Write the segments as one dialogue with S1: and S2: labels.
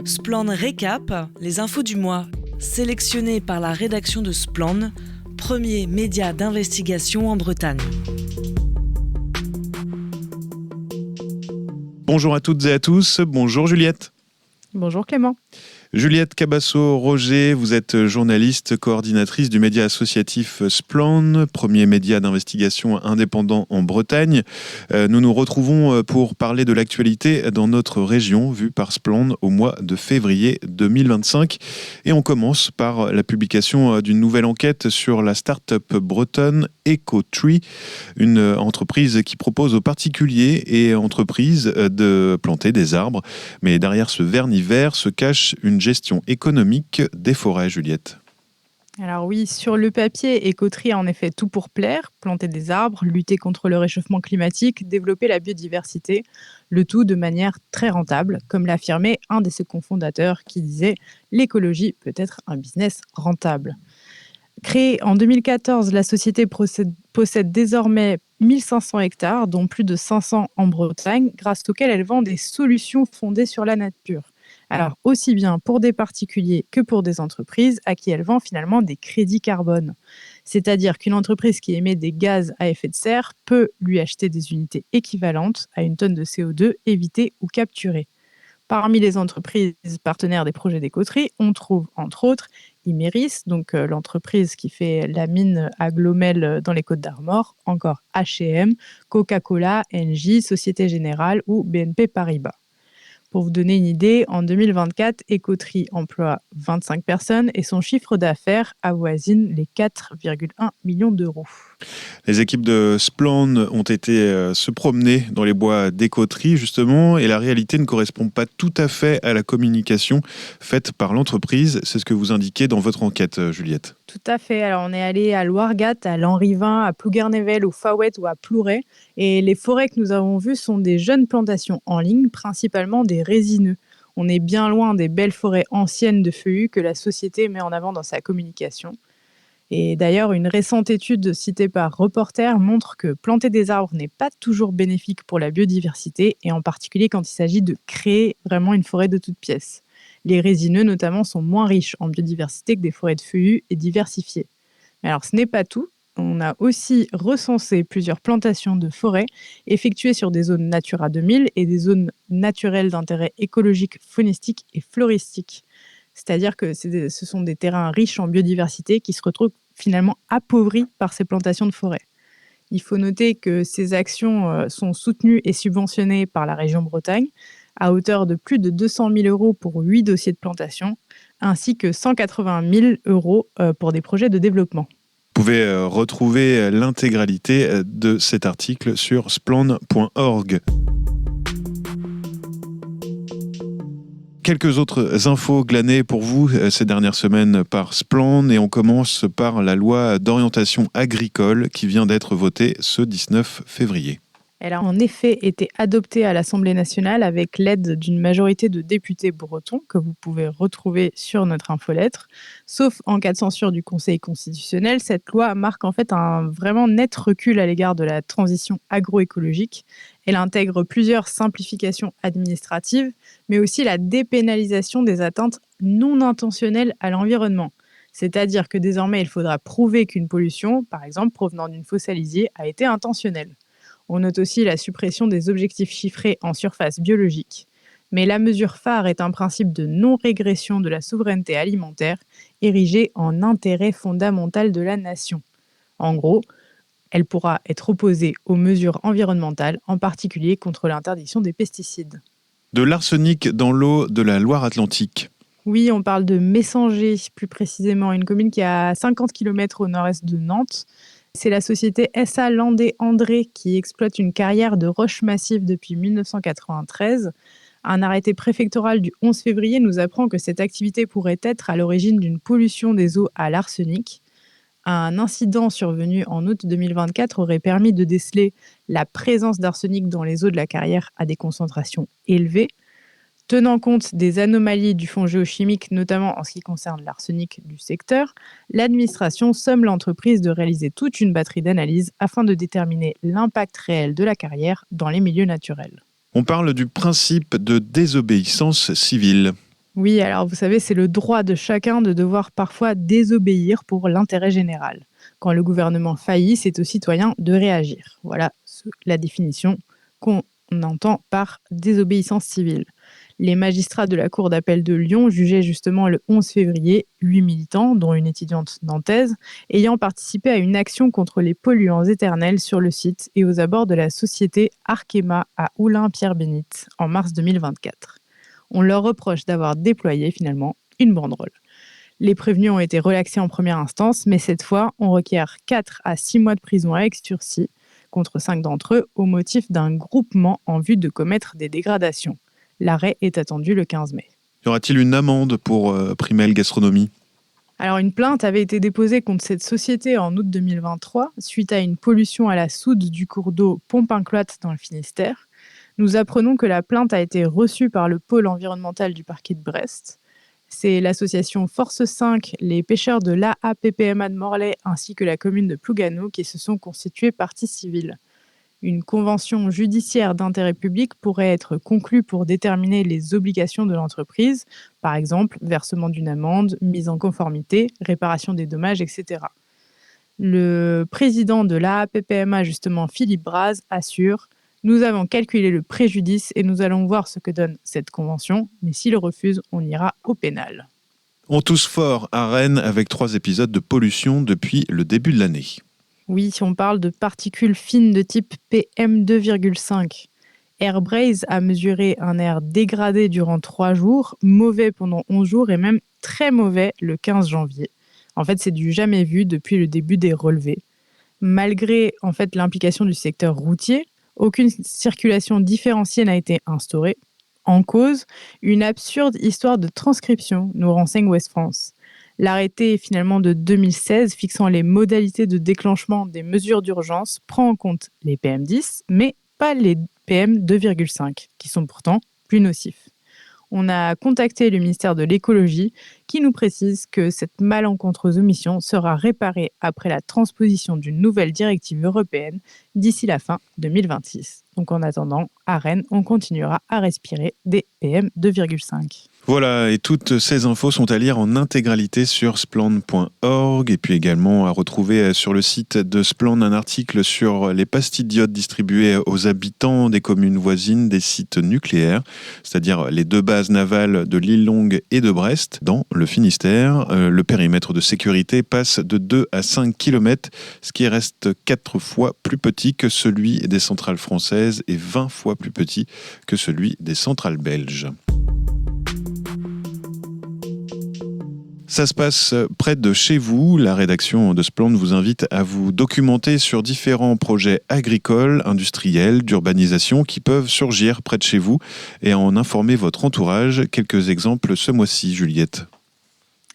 S1: Splan Récap, les infos du mois, sélectionnées par la rédaction de Splan, premier média d'investigation en Bretagne.
S2: Bonjour à toutes et à tous, bonjour Juliette.
S3: Bonjour Clément.
S2: Juliette Cabasso-Roger, vous êtes journaliste, coordinatrice du média associatif Splan, premier média d'investigation indépendant en Bretagne. Nous nous retrouvons pour parler de l'actualité dans notre région, vue par Splan au mois de février 2025. Et on commence par la publication d'une nouvelle enquête sur la start-up bretonne EcoTree, une entreprise qui propose aux particuliers et entreprises de planter des arbres. Mais derrière ce vernis vert se cache une gestion économique des forêts, Juliette.
S3: Alors oui, sur le papier, EcoTree a en effet tout pour plaire, planter des arbres, lutter contre le réchauffement climatique, développer la biodiversité, le tout de manière très rentable, comme l'affirmait un de ses cofondateurs qui disait « l'écologie peut être un business rentable ». Créée en 2014, la société possède désormais 1500 hectares, dont plus de 500 en Bretagne, grâce auxquels elle vend des solutions fondées sur la nature. Alors, aussi bien pour des particuliers que pour des entreprises à qui elle vend finalement des crédits carbone. C'est-à-dire qu'une entreprise qui émet des gaz à effet de serre peut lui acheter des unités équivalentes à une tonne de CO2 évitée ou capturée. Parmi les entreprises partenaires des projets d'EcoTree, on trouve entre autres Imerys, donc l'entreprise qui fait la mine à Glomel dans les Côtes-d'Armor, encore H&M, Coca-Cola, Engie, Société Générale ou BNP Paribas. Pour vous donner une idée, en 2024, EcoTree emploie 25 personnes et son chiffre d'affaires avoisine les 4,1 millions d'euros.
S2: Les équipes de Splan ont été se promener dans les bois d'EcoTree, justement, et la réalité ne correspond pas tout à fait à la communication faite par l'entreprise. C'est ce que vous indiquez dans votre enquête, Juliette.
S3: Tout à fait. Alors, on est allé à Loiregat, à Lanrivain, à Plouguer-Nével, au Faouët ou à Plouray. Et les forêts que nous avons vues sont des jeunes plantations en ligne, principalement des résineux. On est bien loin des belles forêts anciennes de feuillus que la société met en avant dans sa communication. Et d'ailleurs, une récente étude citée par Reporter montre que planter des arbres n'est pas toujours bénéfique pour la biodiversité, et en particulier quand il s'agit de créer vraiment une forêt de toutes pièces. Les résineux, notamment, sont moins riches en biodiversité que des forêts de feuillus et diversifiées. Mais alors, ce n'est pas tout. On a aussi recensé plusieurs plantations de forêts effectuées sur des zones Natura 2000 et des zones naturelles d'intérêt écologique, faunistique et floristique. C'est-à-dire que ce sont des terrains riches en biodiversité qui se retrouvent finalement appauvris par ces plantations de forêt. Il faut noter que ces actions sont soutenues et subventionnées par la région Bretagne à hauteur de plus de 200 000 euros pour 8 dossiers de plantation, ainsi que 180 000 euros pour des projets de développement.
S2: Vous pouvez retrouver l'intégralité de cet article sur splan.org. Quelques autres infos glanées pour vous ces dernières semaines par Splan, et on commence par la loi d'orientation agricole qui vient d'être votée ce 19 février.
S3: Elle a en effet été adoptée à l'Assemblée nationale avec l'aide d'une majorité de députés bretons que vous pouvez retrouver sur notre infolettre. Sauf en cas de censure du Conseil constitutionnel, cette loi marque en fait un vraiment net recul à l'égard de la transition agroécologique. Elle intègre plusieurs simplifications administratives, mais aussi la dépénalisation des atteintes non intentionnelles à l'environnement. C'est-à-dire que désormais, il faudra prouver qu'une pollution, par exemple provenant d'une fosse à lisier, a été intentionnelle. On note aussi la suppression des objectifs chiffrés en surface biologique. Mais la mesure phare est un principe de non-régression de la souveraineté alimentaire érigé en intérêt fondamental de la nation. En gros, elle pourra être opposée aux mesures environnementales, en particulier contre l'interdiction des pesticides.
S2: De l'arsenic dans l'eau de la Loire-Atlantique.
S3: Oui, on parle de Messanger, plus précisément, une commune qui est à 50 km au nord-est de Nantes. C'est la société SA Landé-André qui exploite une carrière de roches massives depuis 1993. Un arrêté préfectoral du 11 février nous apprend que cette activité pourrait être à l'origine d'une pollution des eaux à l'arsenic. Un incident survenu en août 2024 aurait permis de déceler la présence d'arsenic dans les eaux de la carrière à des concentrations élevées. Tenant compte des anomalies du fond géochimique, notamment en ce qui concerne l'arsenic du secteur, l'administration somme l'entreprise de réaliser toute une batterie d'analyses afin de déterminer l'impact réel de la carrière dans les milieux naturels.
S2: On parle du principe de désobéissance civile.
S3: Oui, alors vous savez, c'est le droit de chacun de devoir parfois désobéir pour l'intérêt général. Quand le gouvernement faillit, c'est aux citoyens de réagir. Voilà la définition qu'on entend par désobéissance civile. Les magistrats de la Cour d'appel de Lyon jugeaient justement le 11 février 8 militants, dont une étudiante nantaise, ayant participé à une action contre les polluants éternels sur le site et aux abords de la société Arkema à Oulin-Pierre-Bénite en mars 2024. On leur reproche d'avoir déployé finalement une banderole. Les prévenus ont été relaxés en première instance, mais cette fois, on requiert 4 à 6 mois de prison avec sursis contre 5 d'entre eux au motif d'un groupement en vue de commettre des dégradations. L'arrêt est attendu le 15 mai.
S2: Y aura-t-il une amende pour Primel Gastronomie ?
S3: Alors, une plainte avait été déposée contre cette société en août 2023 suite à une pollution à la soude du cours d'eau Pompin-Cloître dans le Finistère. Nous apprenons que la plainte a été reçue par le pôle environnemental du parquet de Brest. C'est l'association Force 5, les pêcheurs de l'AAPPMA de Morlaix ainsi que la commune de Plougano qui se sont constitués partie civile. Une convention judiciaire d'intérêt public pourrait être conclue pour déterminer les obligations de l'entreprise, par exemple versement d'une amende, mise en conformité, réparation des dommages, etc. Le président de l'AAPPMA, justement Philippe Braz, assure « Nous avons calculé le préjudice et nous allons voir ce que donne cette convention, mais s'il refuse, on ira au pénal. »
S2: On tousse fort à Rennes avec 3 épisodes de pollution depuis le début de l'année.
S3: Oui, si on parle de particules fines de type PM2,5. Airbraze a mesuré un air dégradé durant 3 jours, mauvais pendant 11 jours et même très mauvais le 15 janvier. En fait, c'est du jamais vu depuis le début des relevés. Malgré l'implication du secteur routier, aucune circulation différenciée n'a été instaurée. En cause, une absurde histoire de transcription, nous renseigne Ouest France. L'arrêté finalement de 2016 fixant les modalités de déclenchement des mesures d'urgence prend en compte les PM10, mais pas les PM2,5, qui sont pourtant plus nocifs. On a contacté le ministère de l'écologie qui nous précise que cette malencontreuse omission sera réparée après la transposition d'une nouvelle directive européenne d'ici la fin 2026. Donc en attendant, à Rennes, on continuera à respirer des PM2,5.
S2: Voilà, et toutes ces infos sont à lire en intégralité sur splan.org et puis également à retrouver sur le site de Splan un article sur les pastilles d'iode distribuées aux habitants des communes voisines des sites nucléaires, c'est-à-dire les 2 bases navales de l'île Longue et de Brest, dans le Finistère. Le périmètre de sécurité passe de 2 à 5 km, ce qui reste 4 fois plus petit que celui des centrales françaises et 20 fois plus petit que celui des centrales belges. Ça se passe près de chez vous. La rédaction de Splan vous invite à vous documenter sur différents projets agricoles, industriels, d'urbanisation qui peuvent surgir près de chez vous et à en informer votre entourage. Quelques exemples ce mois-ci, Juliette.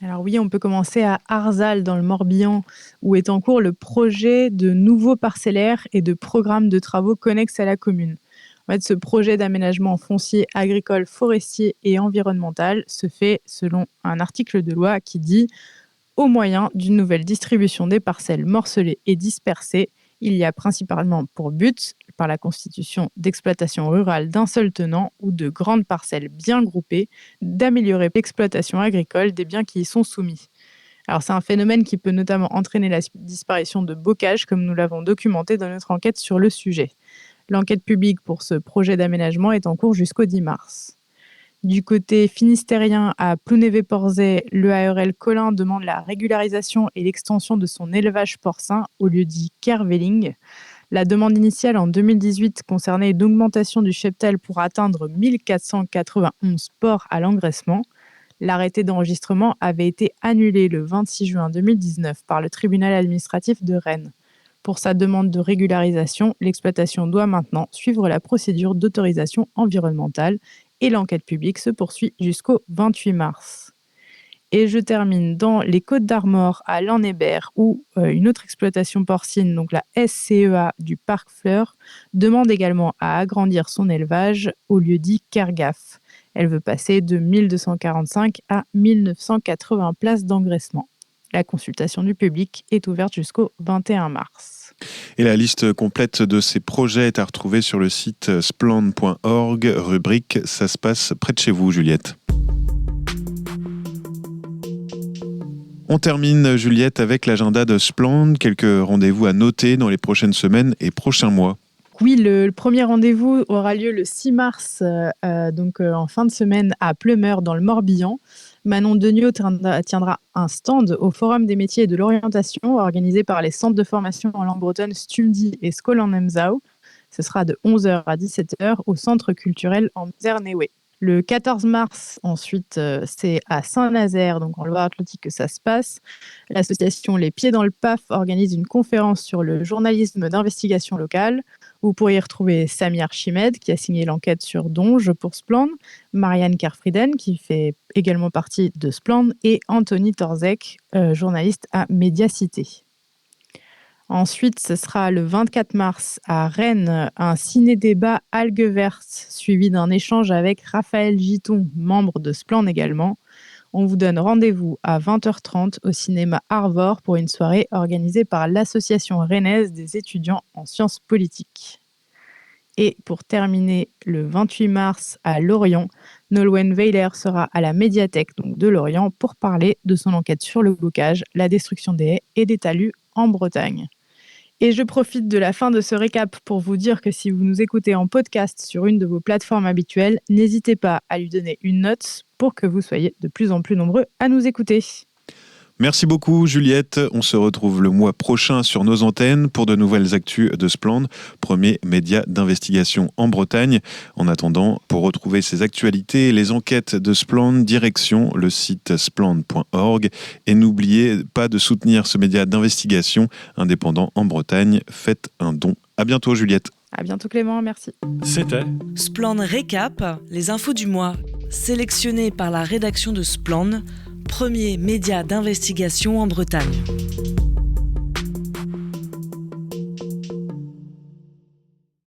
S3: Alors oui, on peut commencer à Arzal dans le Morbihan où est en cours le projet de nouveaux parcellaires et de programmes de travaux connexes à la commune. En fait, ce projet d'aménagement foncier, agricole, forestier et environnemental se fait selon un article de loi qui dit « Au moyen d'une nouvelle distribution des parcelles morcelées et dispersées, il y a principalement pour but, par la constitution d'exploitations rurales d'un seul tenant ou de grandes parcelles bien groupées, d'améliorer l'exploitation agricole des biens qui y sont soumis. » Alors c'est un phénomène qui peut notamment entraîner la disparition de bocages, comme nous l'avons documenté dans notre enquête sur le sujet. L'enquête publique pour ce projet d'aménagement est en cours jusqu'au 10 mars. Du côté finistérien, à Plounévez-Porzay, le ARL Colin demande la régularisation et l'extension de son élevage porcin au lieu dit Kerveling. La demande initiale en 2018 concernait une augmentation du cheptel pour atteindre 1491 porcs à l'engraissement. L'arrêté d'enregistrement avait été annulé le 26 juin 2019 par le tribunal administratif de Rennes. Pour sa demande de régularisation, l'exploitation doit maintenant suivre la procédure d'autorisation environnementale et l'enquête publique se poursuit jusqu'au 28 mars. Et je termine dans les Côtes-d'Armor à Lanhébert où une autre exploitation porcine, donc la SCEA du Parc Fleur, demande également à agrandir son élevage au lieu dit Kergaf. Elle veut passer de 1245 à 1980 places d'engraissement. La consultation du public est ouverte jusqu'au 21 mars.
S2: Et la liste complète de ces projets est à retrouver sur le site splan.org, rubrique « Ça se passe près de chez vous », Juliette. On termine, Juliette, avec l'agenda de Splend. Quelques rendez-vous à noter dans les prochaines semaines et prochains mois.
S3: Oui, le premier rendez-vous aura lieu le 6 mars, en fin de semaine à Pleumeur dans le Morbihan. Manon Degnaud tiendra un stand au Forum des métiers et de l'orientation organisé par les centres de formation en langue bretonne Stumdi et Skolan Emzau. Ce sera de 11h à 17h au centre culturel en Zernewe. Le 14 mars, ensuite, c'est à Saint-Nazaire, donc en Loire-Atlantique que ça se passe. L'association Les Pieds dans le PAF organise une conférence sur le journalisme d'investigation locale. Vous pourriez retrouver Samir Chimed, qui a signé l'enquête sur Donge pour Splend, Marianne Kerfrieden, qui fait également partie de Splend, et Anthony Torzek, journaliste à Médiacité. Ensuite, ce sera le 24 mars à Rennes, un ciné-débat algues vertes, suivi d'un échange avec Raphaël Giton, membre de Splend également. On vous donne rendez-vous à 20h30 au cinéma Arvor pour une soirée organisée par l'Association rennaise des étudiants en sciences politiques. Et pour terminer, le 28 mars à Lorient, Nolwenn Weiler sera à la médiathèque de Lorient pour parler de son enquête sur le bocage, la destruction des haies et des talus en Bretagne. Et je profite de la fin de ce récap pour vous dire que si vous nous écoutez en podcast sur une de vos plateformes habituelles, n'hésitez pas à lui donner une note pour que vous soyez de plus en plus nombreux à nous écouter.
S2: Merci beaucoup, Juliette. On se retrouve le mois prochain sur nos antennes pour de nouvelles actus de Splend, premier média d'investigation en Bretagne. En attendant, pour retrouver ces actualités et les enquêtes de Splend, direction le site splend.org. Et n'oubliez pas de soutenir ce média d'investigation indépendant en Bretagne. Faites un don. À bientôt, Juliette.
S3: À bientôt, Clément. Merci.
S2: C'était
S1: Splend Récap, les infos du mois, sélectionnées par la rédaction de Splend, premier média d'investigation en Bretagne.